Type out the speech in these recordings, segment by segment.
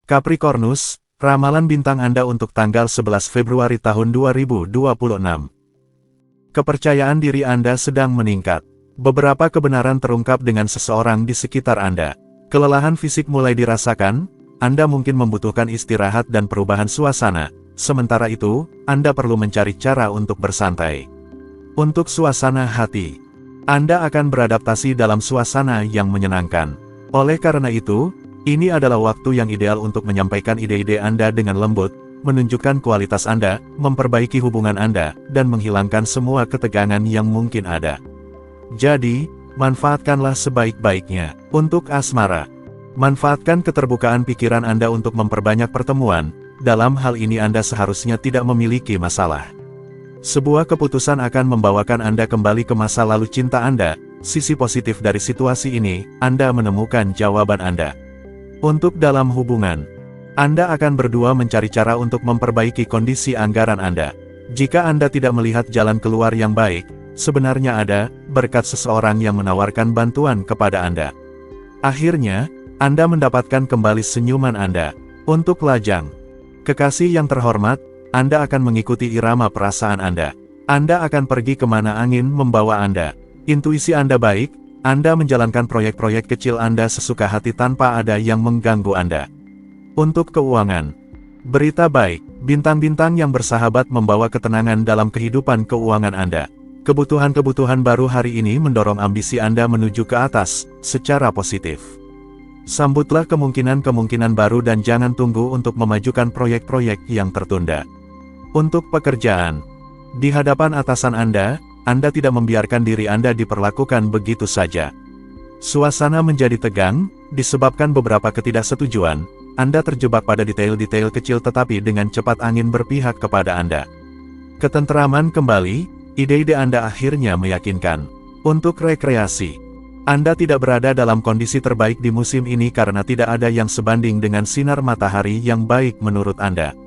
Capricornus, ramalan bintang Anda untuk tanggal 11 Februari tahun 2026. Kepercayaan diri Anda sedang meningkat. Beberapa kebenaran terungkap dengan seseorang di sekitar Anda. Kelelahan fisik mulai dirasakan, Anda mungkin membutuhkan istirahat dan perubahan suasana. Sementara itu, Anda perlu mencari cara untuk bersantai. Untuk suasana hati, Anda akan beradaptasi dalam suasana yang menyenangkan. Oleh karena itu, ini adalah waktu yang ideal untuk menyampaikan ide-ide Anda dengan lembut, menunjukkan kualitas Anda, memperbaiki hubungan Anda, dan menghilangkan semua ketegangan yang mungkin ada. Jadi, manfaatkanlah sebaik-baiknya. Untuk asmara, manfaatkan keterbukaan pikiran Anda untuk memperbanyak pertemuan. Dalam hal ini Anda seharusnya tidak memiliki masalah. Sebuah keputusan akan membawakan Anda kembali ke masa lalu cinta Anda. Sisi positif dari situasi ini, Anda menemukan jawaban Anda. Untuk dalam hubungan, Anda akan berdua mencari cara untuk memperbaiki kondisi anggaran Anda. Jika Anda tidak melihat jalan keluar yang baik, sebenarnya ada berkat seseorang yang menawarkan bantuan kepada Anda. Akhirnya, Anda mendapatkan kembali senyuman Anda. Untuk lajang, kekasih yang terhormat, Anda akan mengikuti irama perasaan Anda. Anda akan pergi kemana angin membawa Anda. Intuisi Anda baik, Anda menjalankan proyek-proyek kecil Anda sesuka hati tanpa ada yang mengganggu Anda. Untuk keuangan, berita baik, bintang-bintang yang bersahabat membawa ketenangan dalam kehidupan keuangan Anda. Kebutuhan-kebutuhan baru hari ini mendorong ambisi Anda menuju ke atas, secara positif. Sambutlah kemungkinan-kemungkinan baru dan jangan tunggu untuk memajukan proyek-proyek yang tertunda. Untuk pekerjaan, di hadapan atasan Anda tidak membiarkan diri Anda diperlakukan begitu saja. Suasana menjadi tegang, disebabkan beberapa ketidaksetujuan. Anda terjebak pada detail-detail kecil tetapi dengan cepat angin berpihak kepada Anda. Ketenteraman kembali, ide-ide Anda akhirnya meyakinkan. Untuk rekreasi, Anda tidak berada dalam kondisi terbaik di musim ini karena tidak ada yang sebanding dengan sinar matahari yang baik menurut Anda.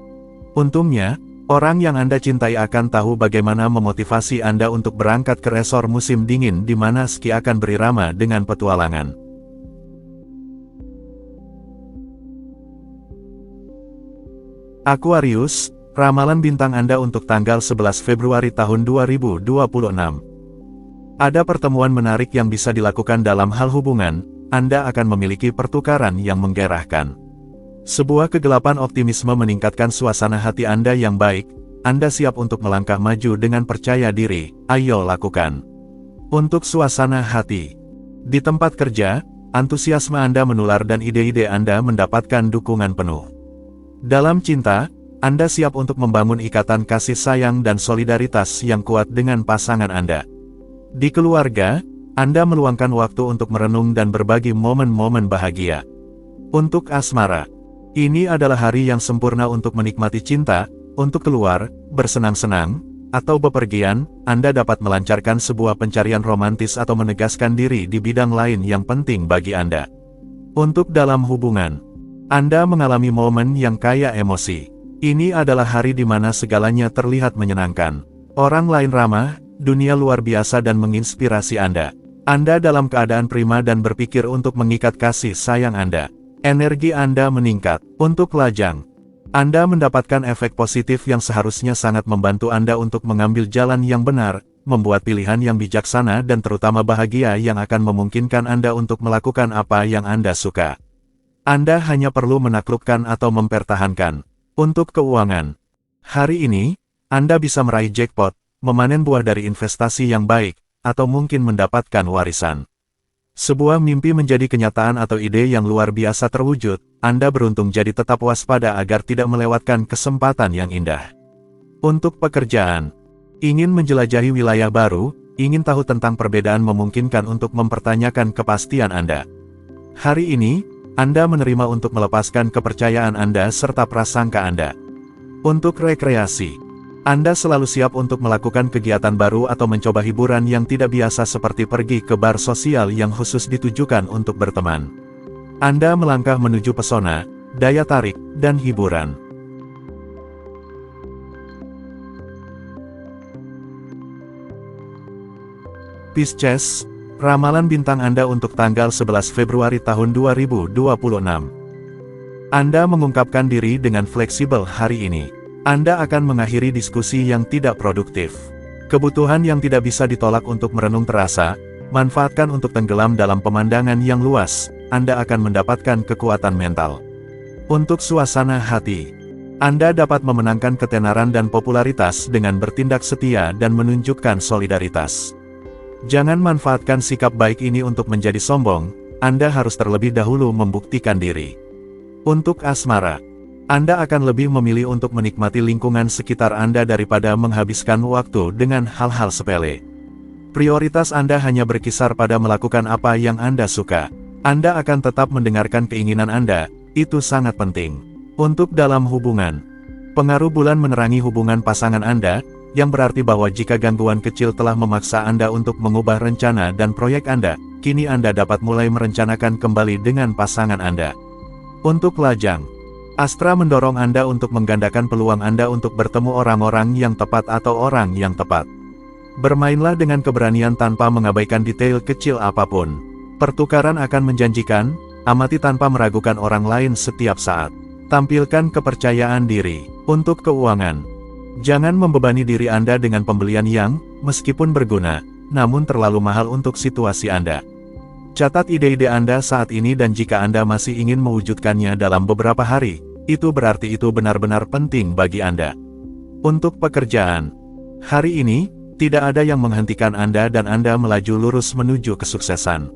Untungnya, orang yang Anda cintai akan tahu bagaimana memotivasi Anda untuk berangkat ke resor musim dingin di mana ski akan berirama dengan petualangan. Aquarius, ramalan bintang Anda untuk tanggal 11 Februari tahun 2026. Ada pertemuan menarik yang bisa dilakukan dalam hal hubungan. Anda akan memiliki pertukaran yang menggerahkan. Sebuah kegelapan optimisme meningkatkan suasana hati Anda yang baik. Anda siap untuk melangkah maju dengan percaya diri. Ayo lakukan. Untuk suasana hati, di tempat kerja, antusiasme Anda menular dan ide-ide Anda mendapatkan dukungan penuh. Dalam cinta, Anda siap untuk membangun ikatan kasih sayang dan solidaritas yang kuat dengan pasangan Anda. Di keluarga, Anda meluangkan waktu untuk merenung dan berbagi momen-momen bahagia. Untuk asmara, ini adalah hari yang sempurna untuk menikmati cinta. Untuk keluar, bersenang-senang, atau bepergian, Anda dapat melancarkan sebuah pencarian romantis atau menegaskan diri di bidang lain yang penting bagi Anda. Untuk dalam hubungan, Anda mengalami momen yang kaya emosi. Ini adalah hari di mana segalanya terlihat menyenangkan. Orang lain ramah, dunia luar biasa dan menginspirasi Anda. Anda dalam keadaan prima dan berpikir untuk mengikat kasih sayang Anda. Energi Anda meningkat. Untuk lajang, Anda mendapatkan efek positif yang seharusnya sangat membantu Anda untuk mengambil jalan yang benar, membuat pilihan yang bijaksana dan terutama bahagia yang akan memungkinkan Anda untuk melakukan apa yang Anda suka. Anda hanya perlu menaklukkan atau mempertahankan. Untuk keuangan, hari ini, Anda bisa meraih jackpot, memanen buah dari investasi yang baik, atau mungkin mendapatkan warisan. Sebuah mimpi menjadi kenyataan atau ide yang luar biasa terwujud. Anda beruntung, jadi tetap waspada agar tidak melewatkan kesempatan yang indah. Untuk pekerjaan, ingin menjelajahi wilayah baru, ingin tahu tentang perbedaan memungkinkan untuk mempertanyakan kepastian Anda. Hari ini, Anda menerima untuk melepaskan kepercayaan Anda serta prasangka Anda. Untuk rekreasi, Anda selalu siap untuk melakukan kegiatan baru atau mencoba hiburan yang tidak biasa seperti pergi ke bar sosial yang khusus ditujukan untuk berteman. Anda melangkah menuju pesona, daya tarik, dan hiburan. Pisces, ramalan bintang Anda untuk tanggal 11 Februari tahun 2026. Anda mengungkapkan diri dengan fleksibel hari ini. Anda akan mengakhiri diskusi yang tidak produktif. Kebutuhan yang tidak bisa ditolak untuk merenung terasa, manfaatkan untuk tenggelam dalam pemandangan yang luas, Anda akan mendapatkan kekuatan mental. Untuk suasana hati, Anda dapat memenangkan ketenaran dan popularitas dengan bertindak setia dan menunjukkan solidaritas. Jangan manfaatkan sikap baik ini untuk menjadi sombong, Anda harus terlebih dahulu membuktikan diri. Untuk asmara, Anda akan lebih memilih untuk menikmati lingkungan sekitar Anda daripada menghabiskan waktu dengan hal-hal sepele. Prioritas Anda hanya berkisar pada melakukan apa yang Anda suka. Anda akan tetap mendengarkan keinginan Anda, itu sangat penting. Untuk dalam hubungan, pengaruh bulan menerangi hubungan pasangan Anda, yang berarti bahwa jika gangguan kecil telah memaksa Anda untuk mengubah rencana dan proyek Anda, kini Anda dapat mulai merencanakan kembali dengan pasangan Anda. Untuk lajang, Astra mendorong Anda untuk menggandakan peluang Anda untuk bertemu orang-orang yang tepat atau orang yang tepat. Bermainlah dengan keberanian tanpa mengabaikan detail kecil apapun. Pertukaran akan menjanjikan, amati tanpa meragukan orang lain setiap saat. Tampilkan kepercayaan diri. Untuk keuangan, jangan membebani diri Anda dengan pembelian yang, meskipun berguna, namun terlalu mahal untuk situasi Anda. Catat ide-ide Anda saat ini dan jika Anda masih ingin mewujudkannya dalam beberapa hari, itu berarti itu benar-benar penting bagi Anda. Untuk pekerjaan, hari ini, tidak ada yang menghentikan Anda dan Anda melaju lurus menuju kesuksesan.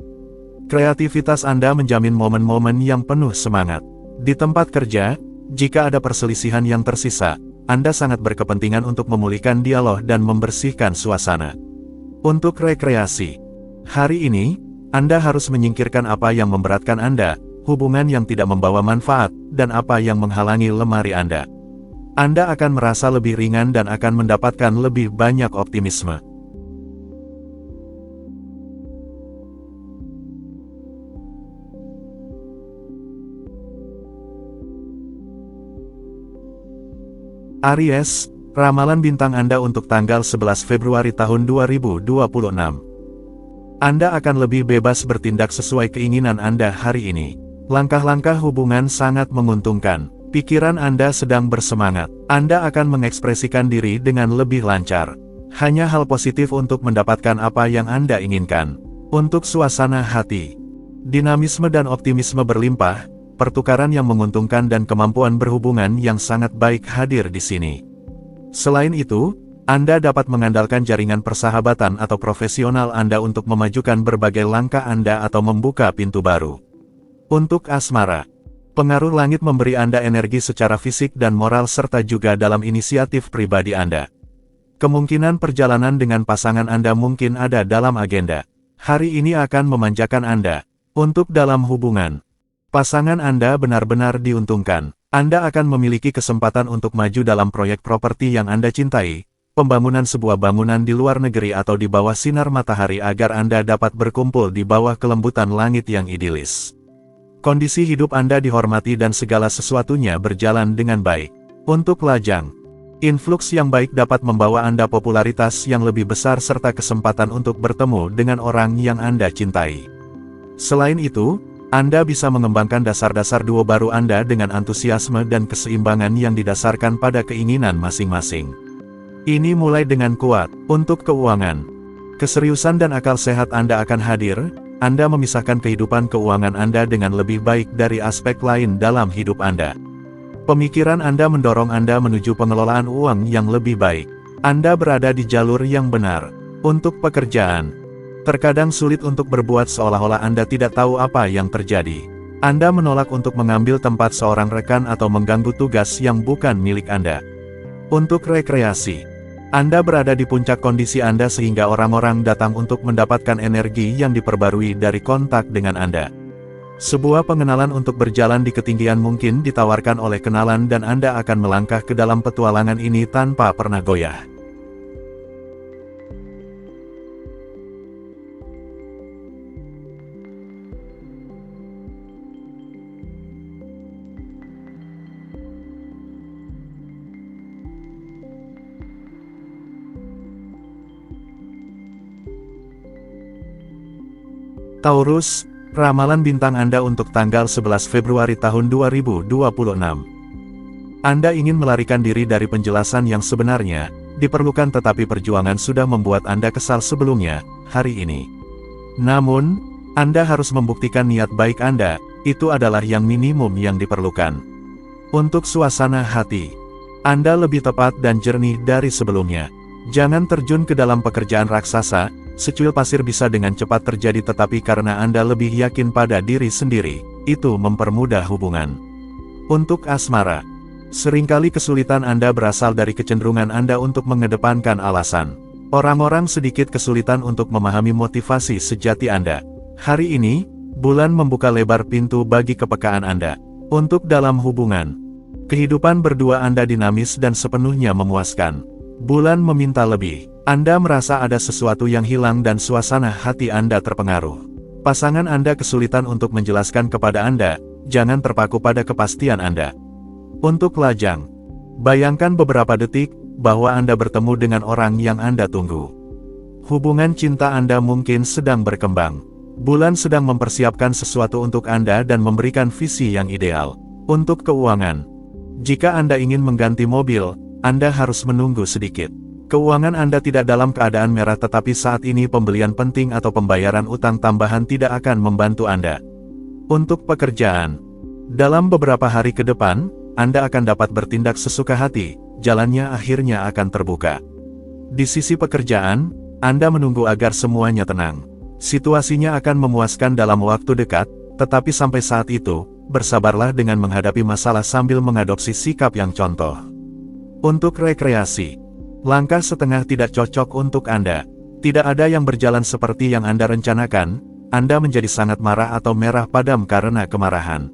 Kreativitas Anda menjamin momen-momen yang penuh semangat. Di tempat kerja, jika ada perselisihan yang tersisa, Anda sangat berkepentingan untuk memulihkan dialog dan membersihkan suasana. Untuk rekreasi, hari ini, Anda harus menyingkirkan apa yang memberatkan Anda, hubungan yang tidak membawa manfaat, dan apa yang menghalangi lemari Anda. Anda akan merasa lebih ringan dan akan mendapatkan lebih banyak optimisme. Aries, ramalan bintang Anda untuk tanggal 11 Februari tahun 2026. Anda akan lebih bebas bertindak sesuai keinginan Anda hari ini. Langkah-langkah hubungan sangat menguntungkan. Pikiran Anda sedang bersemangat. Anda akan mengekspresikan diri dengan lebih lancar. Hanya hal positif untuk mendapatkan apa yang Anda inginkan. Untuk suasana hati, dinamisme dan optimisme berlimpah. Pertukaran yang menguntungkan dan kemampuan berhubungan yang sangat baik hadir di sini. Selain itu, Anda dapat mengandalkan jaringan persahabatan atau profesional Anda untuk memajukan berbagai langkah Anda atau membuka pintu baru. Untuk asmara, pengaruh langit memberi Anda energi secara fisik dan moral serta juga dalam inisiatif pribadi Anda. Kemungkinan perjalanan dengan pasangan Anda mungkin ada dalam agenda. Hari ini akan memanjakan Anda. Untuk dalam hubungan, pasangan Anda benar-benar diuntungkan. Anda akan memiliki kesempatan untuk maju dalam proyek properti yang Anda cintai, pembangunan sebuah bangunan di luar negeri atau di bawah sinar matahari agar Anda dapat berkumpul di bawah kelembutan langit yang idilis. Kondisi hidup Anda dihormati dan segala sesuatunya berjalan dengan baik. Untuk lajang, influx yang baik dapat membawa Anda popularitas yang lebih besar serta kesempatan untuk bertemu dengan orang yang Anda cintai. Selain itu, Anda bisa mengembangkan dasar-dasar duo baru Anda dengan antusiasme dan keseimbangan yang didasarkan pada keinginan masing-masing. Ini mulai dengan kuat. Untuk keuangan, keseriusan dan akal sehat Anda akan hadir. Anda memisahkan kehidupan keuangan Anda dengan lebih baik dari aspek lain dalam hidup Anda. Pemikiran Anda mendorong Anda menuju pengelolaan uang yang lebih baik. Anda berada di jalur yang benar. Untuk pekerjaan, terkadang sulit untuk berbuat seolah-olah Anda tidak tahu apa yang terjadi. Anda menolak untuk mengambil tempat seorang rekan atau mengganggu tugas yang bukan milik Anda. Untuk rekreasi, Anda berada di puncak kondisi Anda sehingga orang-orang datang untuk mendapatkan energi yang diperbarui dari kontak dengan Anda. Sebuah pengenalan untuk berjalan di ketinggian mungkin ditawarkan oleh kenalan dan Anda akan melangkah ke dalam petualangan ini tanpa pernah goyah. Taurus, Ramalan bintang Anda untuk tanggal 11 Februari tahun 2026. Anda ingin melarikan diri dari penjelasan yang sebenarnya diperlukan, tetapi perjuangan sudah membuat Anda kesal sebelumnya, hari ini. Namun, Anda harus membuktikan niat baik Anda, itu adalah yang minimum yang diperlukan. Untuk suasana hati, Anda lebih tepat dan jernih dari sebelumnya. Jangan terjun ke dalam pekerjaan raksasa. Secuil pasir bisa dengan cepat terjadi, tetapi karena Anda lebih yakin pada diri sendiri, itu mempermudah hubungan. Untuk asmara, seringkali kesulitan Anda berasal dari kecenderungan Anda untuk mengedepankan alasan. Orang-orang sedikit kesulitan untuk memahami motivasi sejati Anda. Hari ini, bulan membuka lebar pintu bagi kepekaan Anda. Untuk dalam hubungan, kehidupan berdua Anda dinamis dan sepenuhnya memuaskan. Bulan meminta lebih. Anda merasa ada sesuatu yang hilang dan suasana hati Anda terpengaruh. Pasangan Anda kesulitan untuk menjelaskan kepada Anda, jangan terpaku pada kepastian Anda. Untuk lajang, bayangkan beberapa detik bahwa Anda bertemu dengan orang yang Anda tunggu. Hubungan cinta Anda mungkin sedang berkembang. Bulan sedang mempersiapkan sesuatu untuk Anda dan memberikan visi yang ideal. Untuk keuangan, jika Anda ingin mengganti mobil, Anda harus menunggu sedikit. Keuangan Anda tidak dalam keadaan merah, tetapi saat ini pembelian penting atau pembayaran utang tambahan tidak akan membantu Anda. Untuk pekerjaan, dalam beberapa hari ke depan, Anda akan dapat bertindak sesuka hati, jalannya akhirnya akan terbuka. Di sisi pekerjaan, Anda menunggu agar semuanya tenang. Situasinya akan memuaskan dalam waktu dekat, tetapi sampai saat itu, bersabarlah dengan menghadapi masalah sambil mengadopsi sikap yang contoh. Untuk rekreasi, langkah setengah tidak cocok untuk Anda. Tidak ada yang berjalan seperti yang Anda rencanakan, Anda menjadi sangat marah atau merah padam karena kemarahan.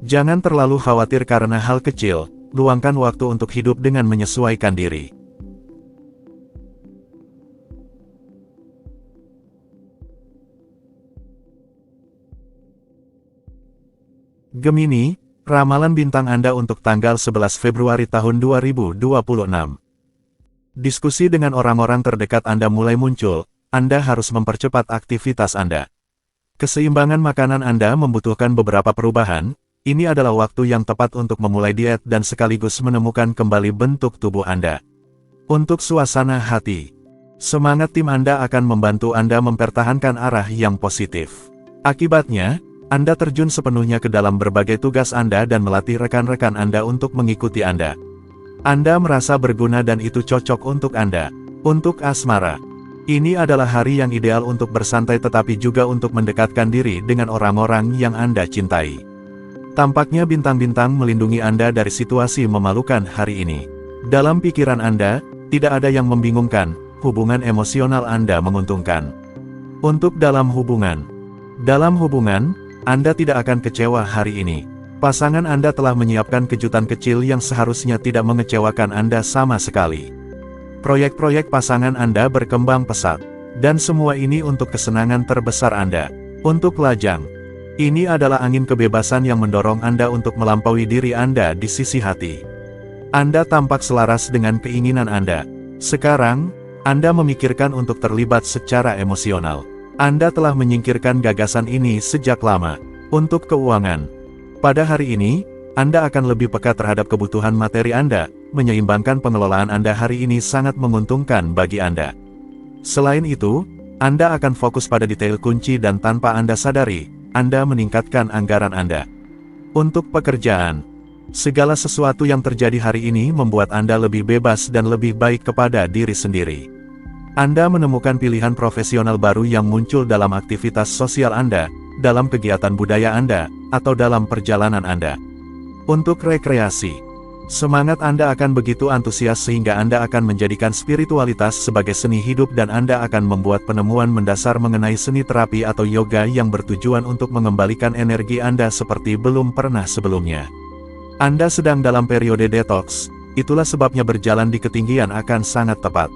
Jangan terlalu khawatir karena hal kecil, luangkan waktu untuk hidup dengan menyesuaikan diri. Gemini, ramalan bintang Anda untuk tanggal 11 Februari tahun 2026. Diskusi dengan orang-orang terdekat Anda mulai muncul, Anda harus mempercepat aktivitas Anda. Keseimbangan makanan Anda membutuhkan beberapa perubahan, ini adalah waktu yang tepat untuk memulai diet dan sekaligus menemukan kembali bentuk tubuh Anda. Untuk suasana hati, semangat tim Anda akan membantu Anda mempertahankan arah yang positif. Akibatnya, Anda terjun sepenuhnya ke dalam berbagai tugas Anda dan melatih rekan-rekan Anda untuk mengikuti Anda. Anda merasa berguna dan itu cocok untuk Anda. Untuk asmara, ini adalah hari yang ideal untuk bersantai tetapi juga untuk mendekatkan diri dengan orang-orang yang Anda cintai. Tampaknya bintang-bintang melindungi Anda dari situasi memalukan hari ini. Dalam pikiran Anda, tidak ada yang membingungkan, hubungan emosional Anda menguntungkan. Untuk dalam hubungan, Anda tidak akan kecewa hari ini. Pasangan Anda telah menyiapkan kejutan kecil yang seharusnya tidak mengecewakan Anda sama sekali. Proyek-proyek pasangan Anda berkembang pesat, dan semua ini untuk kesenangan terbesar Anda. Untuk lajang, ini adalah angin kebebasan yang mendorong Anda untuk melampaui diri Anda di sisi hati. Anda tampak selaras dengan keinginan Anda. Sekarang, Anda memikirkan untuk terlibat secara emosional. Anda telah menyingkirkan gagasan ini sejak lama. Untuk keuangan, pada hari ini, Anda akan lebih peka terhadap kebutuhan materi Anda, menyeimbangkan pengelolaan Anda hari ini sangat menguntungkan bagi Anda. Selain itu, Anda akan fokus pada detail kunci dan tanpa Anda sadari, Anda meningkatkan anggaran Anda. Untuk pekerjaan, segala sesuatu yang terjadi hari ini membuat Anda lebih bebas dan lebih baik kepada diri sendiri. Anda menemukan pilihan profesional baru yang muncul dalam aktivitas sosial Anda, dalam kegiatan budaya Anda, atau dalam perjalanan Anda. Untuk rekreasi, semangat Anda akan begitu antusias sehingga Anda akan menjadikan spiritualitas sebagai seni hidup dan Anda akan membuat penemuan mendasar mengenai seni terapi atau yoga yang bertujuan untuk mengembalikan energi Anda seperti belum pernah sebelumnya. Anda sedang dalam periode detox, itulah sebabnya berjalan di ketinggian akan sangat tepat.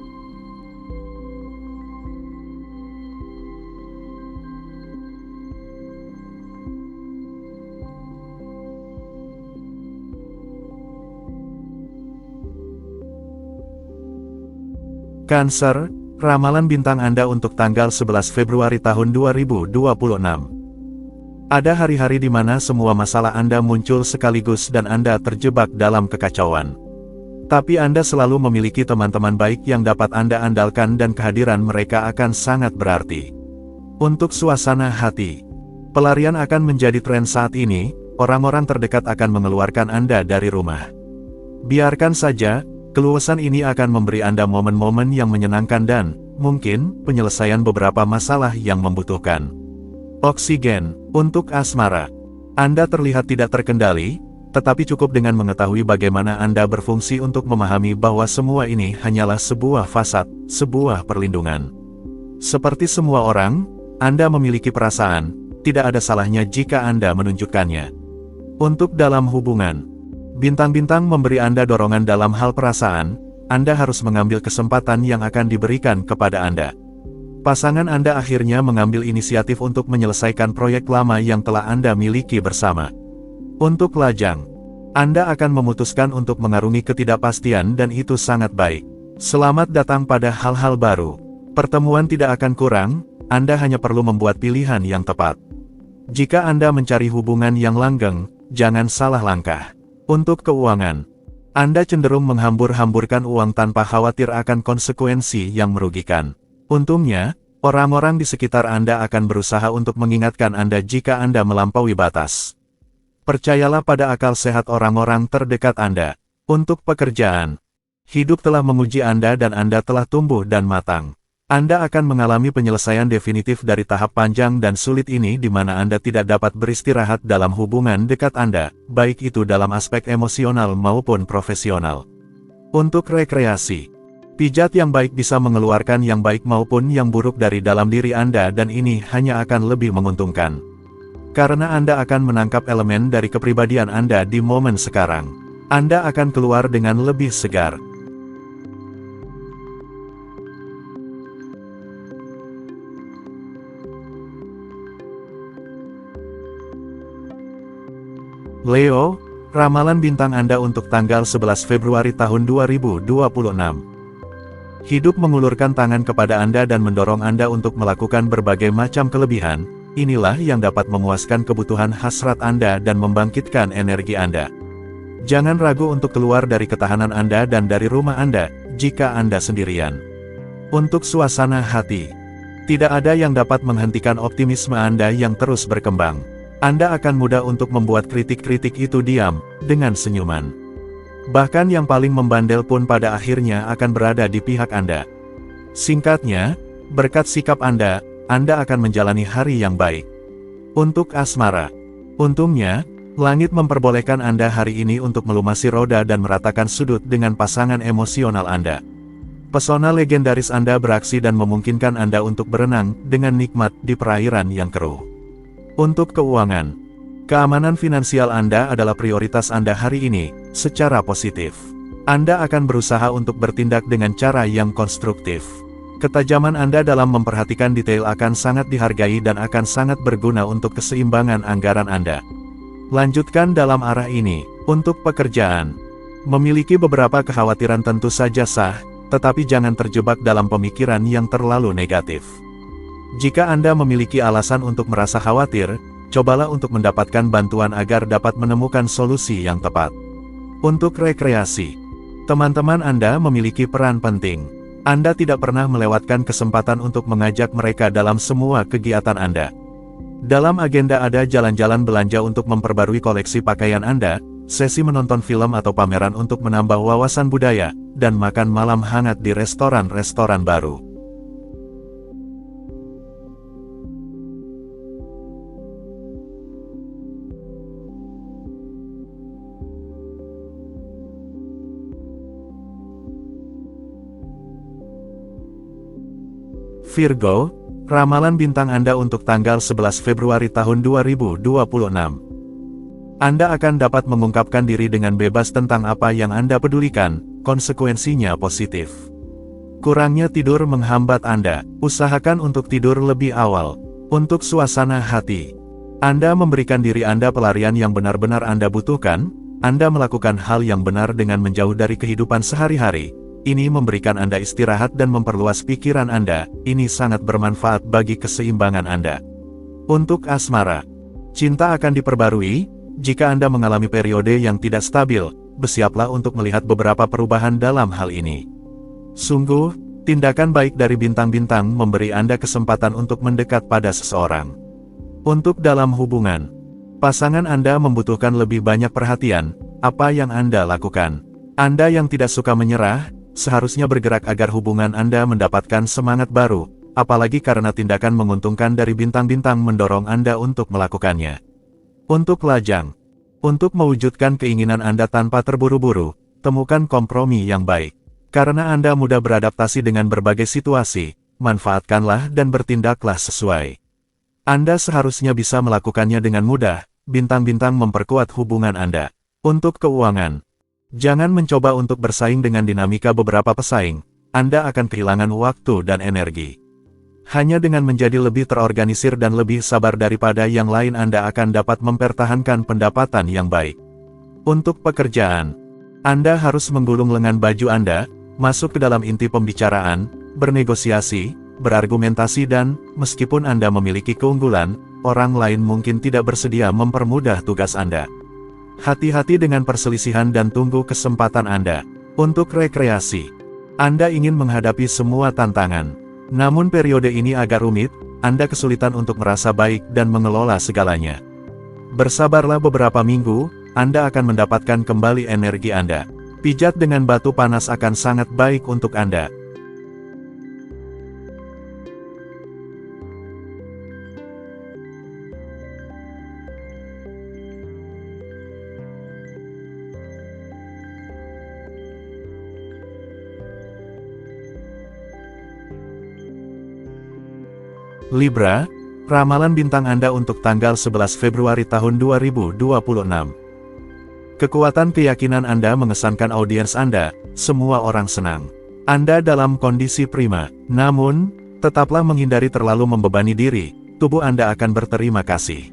Cancer, ramalan bintang Anda untuk tanggal 11 Februari tahun 2026. Ada hari-hari di mana semua masalah Anda muncul sekaligus dan Anda terjebak dalam kekacauan. Tapi Anda selalu memiliki teman-teman baik yang dapat Anda andalkan dan kehadiran mereka akan sangat berarti. Untuk suasana hati, pelarian akan menjadi tren saat ini, orang-orang terdekat akan mengeluarkan Anda dari rumah. Biarkan saja, keluasan ini akan memberi Anda momen-momen yang menyenangkan dan, mungkin, penyelesaian beberapa masalah yang membutuhkan oksigen. Untuk asmara, Anda terlihat tidak terkendali, tetapi cukup dengan mengetahui bagaimana Anda berfungsi untuk memahami bahwa semua ini hanyalah sebuah fasad, sebuah perlindungan. Seperti semua orang, Anda memiliki perasaan, tidak ada salahnya jika Anda menunjukkannya. Untuk dalam hubungan, bintang-bintang memberi Anda dorongan dalam hal perasaan, Anda harus mengambil kesempatan yang akan diberikan kepada Anda. Pasangan Anda akhirnya mengambil inisiatif untuk menyelesaikan proyek lama yang telah Anda miliki bersama. Untuk lajang, Anda akan memutuskan untuk mengarungi ketidakpastian dan itu sangat baik. Selamat datang pada hal-hal baru. Pertemuan tidak akan kurang, Anda hanya perlu membuat pilihan yang tepat. Jika Anda mencari hubungan yang langgeng, jangan salah langkah. Untuk keuangan, Anda cenderung menghambur-hamburkan uang tanpa khawatir akan konsekuensi yang merugikan. Untungnya, orang-orang di sekitar Anda akan berusaha untuk mengingatkan Anda jika Anda melampaui batas. Percayalah pada akal sehat orang-orang terdekat Anda. Untuk pekerjaan, hidup telah menguji Anda dan Anda telah tumbuh dan matang. Anda akan mengalami penyelesaian definitif dari tahap panjang dan sulit ini di mana Anda tidak dapat beristirahat dalam hubungan dekat Anda, baik itu dalam aspek emosional maupun profesional. Untuk rekreasi, pijat yang baik bisa mengeluarkan yang baik maupun yang buruk dari dalam diri Anda dan ini hanya akan lebih menguntungkan. Karena Anda akan menangkap elemen dari kepribadian Anda di momen sekarang. Anda akan keluar dengan lebih segar. Leo, ramalan bintang Anda untuk tanggal 11 Februari tahun 2026. Hidup mengulurkan tangan kepada Anda dan mendorong Anda untuk melakukan berbagai macam kelebihan, inilah yang dapat memuaskan kebutuhan hasrat Anda dan membangkitkan energi Anda. Jangan ragu untuk keluar dari ketahanan Anda dan dari rumah Anda, jika Anda sendirian. Untuk suasana hati, tidak ada yang dapat menghentikan optimisme Anda yang terus berkembang. Anda akan mudah untuk membuat kritik-kritik itu diam, dengan senyuman. Bahkan yang paling membandel pun pada akhirnya akan berada di pihak Anda. Singkatnya, berkat sikap Anda akan menjalani hari yang baik. Untuk asmara, untungnya, langit memperbolehkan Anda hari ini untuk melumasi roda dan meratakan sudut dengan pasangan emosional Anda. Pesona legendaris Anda beraksi dan memungkinkan Anda untuk berenang dengan nikmat di perairan yang keruh. Untuk keuangan, keamanan finansial Anda adalah prioritas Anda hari ini, secara positif. Anda akan berusaha untuk bertindak dengan cara yang konstruktif. Ketajaman Anda dalam memperhatikan detail akan sangat dihargai dan akan sangat berguna untuk keseimbangan anggaran Anda. Lanjutkan dalam arah ini. Untuk pekerjaan, memiliki beberapa kekhawatiran tentu saja sah, tetapi jangan terjebak dalam pemikiran yang terlalu negatif. Jika Anda memiliki alasan untuk merasa khawatir, cobalah untuk mendapatkan bantuan agar dapat menemukan solusi yang tepat. Untuk rekreasi, teman-teman Anda memiliki peran penting. Anda tidak pernah melewatkan kesempatan untuk mengajak mereka dalam semua kegiatan Anda. Dalam agenda ada jalan-jalan belanja untuk memperbarui koleksi pakaian Anda, sesi menonton film atau pameran untuk menambah wawasan budaya, dan makan malam hangat di restoran-restoran baru. Virgo, ramalan bintang Anda untuk tanggal 11 Februari tahun 2026. Anda akan dapat mengungkapkan diri dengan bebas tentang apa yang Anda pedulikan, konsekuensinya positif. Kurangnya tidur menghambat Anda, usahakan untuk tidur lebih awal. Untuk suasana hati, Anda memberikan diri Anda pelarian yang benar-benar Anda butuhkan, Anda melakukan hal yang benar dengan menjauh dari kehidupan sehari-hari. Ini memberikan Anda istirahat dan memperluas pikiran Anda, ini sangat bermanfaat bagi keseimbangan Anda. Untuk asmara, Cinta akan diperbarui. Jika Anda mengalami periode yang tidak stabil, bersiaplah untuk melihat beberapa perubahan dalam hal ini. Sungguh, tindakan baik dari bintang-bintang memberi Anda kesempatan untuk mendekat pada seseorang. Untuk dalam hubungan, pasangan Anda membutuhkan lebih banyak perhatian. Apa yang Anda lakukan? Anda yang tidak suka menyerah, seharusnya bergerak agar hubungan Anda mendapatkan semangat baru, apalagi karena tindakan menguntungkan dari bintang-bintang mendorong Anda untuk melakukannya. Untuk lajang, untuk mewujudkan keinginan Anda tanpa terburu-buru, temukan kompromi yang baik. Karena Anda mudah beradaptasi dengan berbagai situasi, manfaatkanlah dan bertindaklah sesuai. Anda seharusnya bisa melakukannya dengan mudah. Bintang-bintang memperkuat hubungan Anda. Untuk keuangan, jangan mencoba untuk bersaing dengan dinamika beberapa pesaing. Anda akan kehilangan waktu dan energi. Hanya dengan menjadi lebih terorganisir dan lebih sabar daripada yang lain Anda akan dapat mempertahankan pendapatan yang baik. Untuk pekerjaan, Anda harus menggulung lengan baju Anda, masuk ke dalam inti pembicaraan, bernegosiasi, berargumentasi dan, meskipun Anda memiliki keunggulan, orang lain mungkin tidak bersedia mempermudah tugas Anda. Hati-hati dengan perselisihan dan tunggu kesempatan Anda. Untuk rekreasi, Anda ingin menghadapi semua tantangan. Namun periode ini agak rumit, Anda kesulitan untuk merasa baik dan mengelola segalanya. Bersabarlah beberapa minggu, Anda akan mendapatkan kembali energi Anda. Pijat dengan batu panas akan sangat baik untuk Anda. Libra, ramalan bintang Anda untuk tanggal 11 Februari tahun 2026. Kekuatan keyakinan Anda mengesankan audiens Anda, semua orang senang. Anda dalam kondisi prima, namun, tetaplah menghindari terlalu membebani diri, tubuh Anda akan berterima kasih.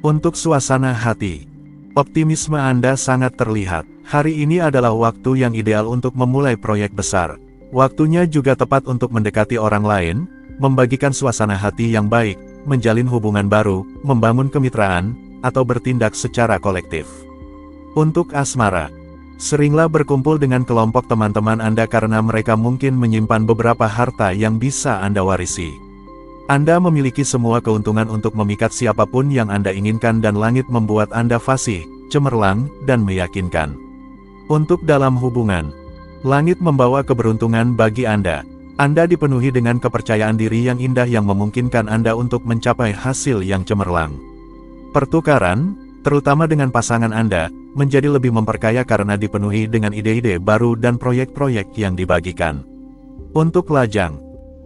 Untuk suasana hati, optimisme Anda sangat terlihat. Hari ini adalah waktu yang ideal untuk memulai proyek besar. Waktunya juga tepat untuk mendekati orang lain, membagikan suasana hati yang baik, menjalin hubungan baru, membangun kemitraan, atau bertindak secara kolektif. Untuk asmara, seringlah berkumpul dengan kelompok teman-teman Anda karena mereka mungkin menyimpan beberapa harta yang bisa Anda warisi. Anda memiliki semua keuntungan untuk memikat siapapun yang Anda inginkan dan langit membuat Anda fasih, cemerlang, dan meyakinkan. Untuk dalam hubungan, langit membawa keberuntungan bagi Anda. Anda dipenuhi dengan kepercayaan diri yang indah yang memungkinkan Anda untuk mencapai hasil yang cemerlang. Pertukaran, terutama dengan pasangan Anda, menjadi lebih memperkaya karena dipenuhi dengan ide-ide baru dan proyek-proyek yang dibagikan. Untuk lajang,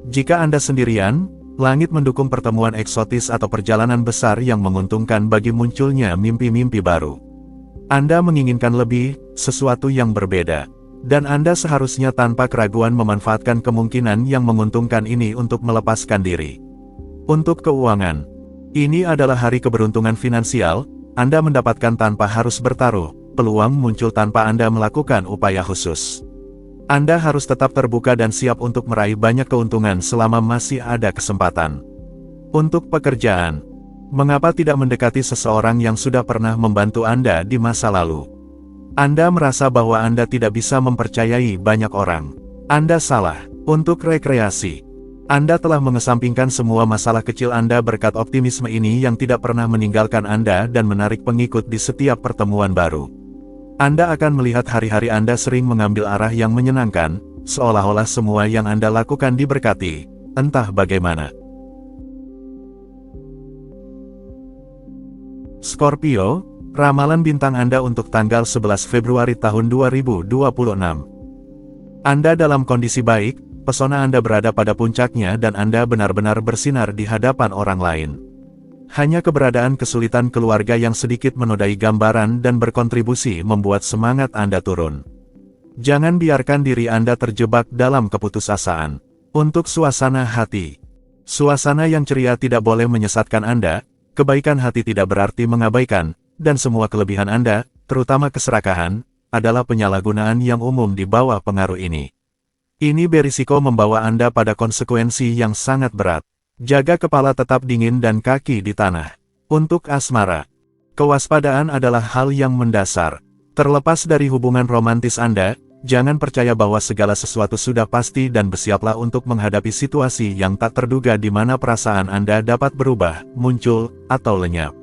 jika Anda sendirian, langit mendukung pertemuan eksotis atau perjalanan besar yang menguntungkan bagi munculnya mimpi-mimpi baru. Anda menginginkan lebih, sesuatu yang berbeda. Dan Anda seharusnya tanpa keraguan memanfaatkan kemungkinan yang menguntungkan ini untuk melepaskan diri. Untuk keuangan, ini adalah hari keberuntungan finansial, Anda mendapatkan tanpa harus bertaruh, peluang muncul tanpa Anda melakukan upaya khusus. Anda harus tetap terbuka dan siap untuk meraih banyak keuntungan selama masih ada kesempatan. Untuk pekerjaan, mengapa tidak mendekati seseorang yang sudah pernah membantu Anda di masa lalu? Anda merasa bahwa Anda tidak bisa mempercayai banyak orang. Anda salah. Untuk rekreasi, Anda telah mengesampingkan semua masalah kecil Anda berkat optimisme ini yang tidak pernah meninggalkan Anda dan menarik pengikut di setiap pertemuan baru. Anda akan melihat hari-hari Anda sering mengambil arah yang menyenangkan, seolah-olah semua yang Anda lakukan diberkati, entah bagaimana. Scorpio, ramalan bintang Anda untuk tanggal 11 Februari tahun 2026. Anda dalam kondisi baik, pesona Anda berada pada puncaknya dan Anda benar-benar bersinar di hadapan orang lain. Hanya keberadaan kesulitan keluarga yang sedikit menodai gambaran dan berkontribusi membuat semangat Anda turun. Jangan biarkan diri Anda terjebak dalam keputusasaan. Untuk suasana hati, suasana yang ceria tidak boleh menyesatkan Anda, kebaikan hati tidak berarti mengabaikan, dan semua kelebihan Anda, terutama keserakahan, adalah penyalahgunaan yang umum di bawah pengaruh ini. Ini berisiko membawa Anda pada konsekuensi yang sangat berat. Jaga kepala tetap dingin dan kaki di tanah. Untuk asmara, kewaspadaan adalah hal yang mendasar. Terlepas dari hubungan romantis Anda, jangan percaya bahwa segala sesuatu sudah pasti dan bersiaplah untuk menghadapi situasi yang tak terduga di mana perasaan Anda dapat berubah, muncul, atau lenyap.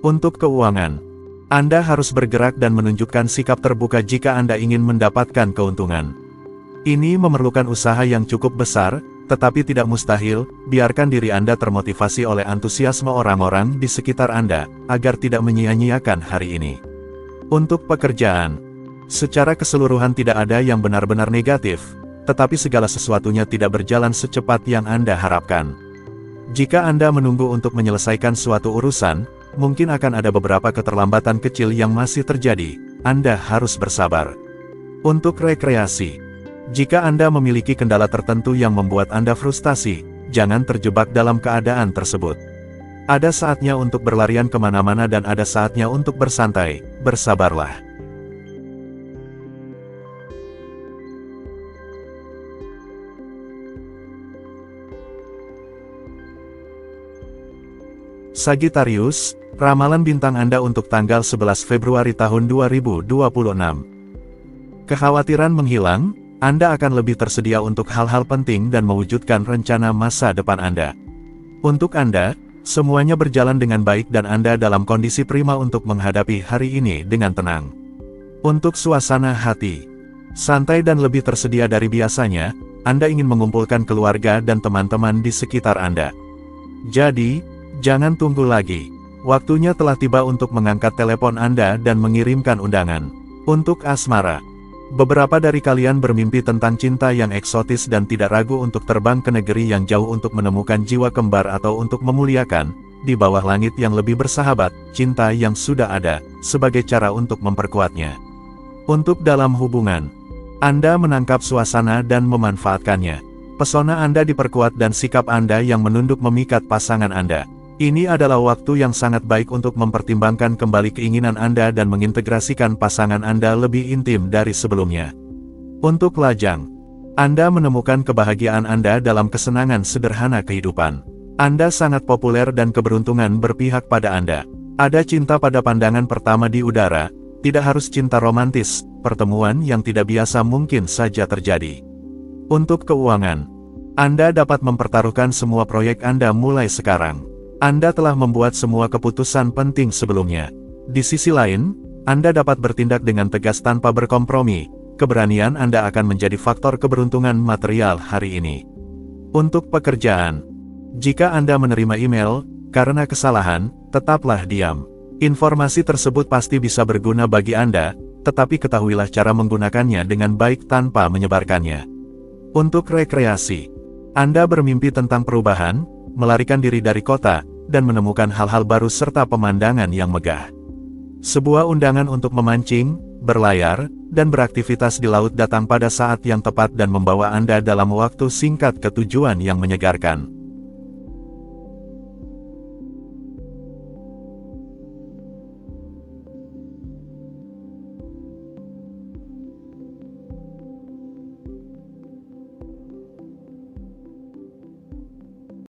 Untuk keuangan, Anda harus bergerak dan menunjukkan sikap terbuka jika Anda ingin mendapatkan keuntungan. Ini memerlukan usaha yang cukup besar, tetapi tidak mustahil. Biarkan diri Anda termotivasi oleh antusiasme orang-orang di sekitar Anda, agar tidak menyia-nyiakan hari ini. Untuk pekerjaan, secara keseluruhan tidak ada yang benar-benar negatif, tetapi segala sesuatunya tidak berjalan secepat yang Anda harapkan. Jika Anda menunggu untuk menyelesaikan suatu urusan, mungkin akan ada beberapa keterlambatan kecil yang masih terjadi. Anda harus bersabar. Untuk rekreasi, jika Anda memiliki kendala tertentu yang membuat Anda frustasi, jangan terjebak dalam keadaan tersebut. Ada saatnya untuk berlarian kemana-mana dan ada saatnya untuk bersantai. Bersabarlah. Sagittarius, ramalan bintang Anda untuk tanggal 11 Februari tahun 2026. Kekhawatiran menghilang, Anda akan lebih tersedia untuk hal-hal penting dan mewujudkan rencana masa depan Anda. Untuk Anda, semuanya berjalan dengan baik dan Anda dalam kondisi prima untuk menghadapi hari ini dengan tenang. Untuk suasana hati, santai dan lebih tersedia dari biasanya, Anda ingin mengumpulkan keluarga dan teman-teman di sekitar Anda. Jadi, jangan tunggu lagi. Waktunya telah tiba untuk mengangkat telepon Anda dan mengirimkan undangan. Untuk asmara, beberapa dari kalian bermimpi tentang cinta yang eksotis dan tidak ragu untuk terbang ke negeri yang jauh untuk menemukan jiwa kembar atau untuk memuliakan, di bawah langit yang lebih bersahabat, cinta yang sudah ada, sebagai cara untuk memperkuatnya. Untuk dalam hubungan, Anda menangkap suasana dan memanfaatkannya. Pesona Anda diperkuat dan sikap Anda yang menunduk memikat pasangan Anda. Ini adalah waktu yang sangat baik untuk mempertimbangkan kembali keinginan Anda dan mengintegrasikan pasangan Anda lebih intim dari sebelumnya. Untuk lajang, Anda menemukan kebahagiaan Anda dalam kesenangan sederhana kehidupan. Anda sangat populer dan keberuntungan berpihak pada Anda. Ada cinta pada pandangan pertama di udara, tidak harus cinta romantis, pertemuan yang tidak biasa mungkin saja terjadi. Untuk keuangan, Anda dapat mempertaruhkan semua proyek Anda mulai sekarang. Anda telah membuat semua keputusan penting sebelumnya. Di sisi lain, Anda dapat bertindak dengan tegas tanpa berkompromi. Keberanian Anda akan menjadi faktor keberuntungan material hari ini. Untuk pekerjaan, jika Anda menerima email karena kesalahan, tetaplah diam. Informasi tersebut pasti bisa berguna bagi Anda, tetapi ketahuilah cara menggunakannya dengan baik tanpa menyebarkannya. Untuk rekreasi, Anda bermimpi tentang perubahan, melarikan diri dari kota, dan menemukan hal-hal baru serta pemandangan yang megah. Sebuah undangan untuk memancing, berlayar, dan beraktivitas di laut datang pada saat yang tepat dan membawa Anda dalam waktu singkat ke tujuan yang menyegarkan.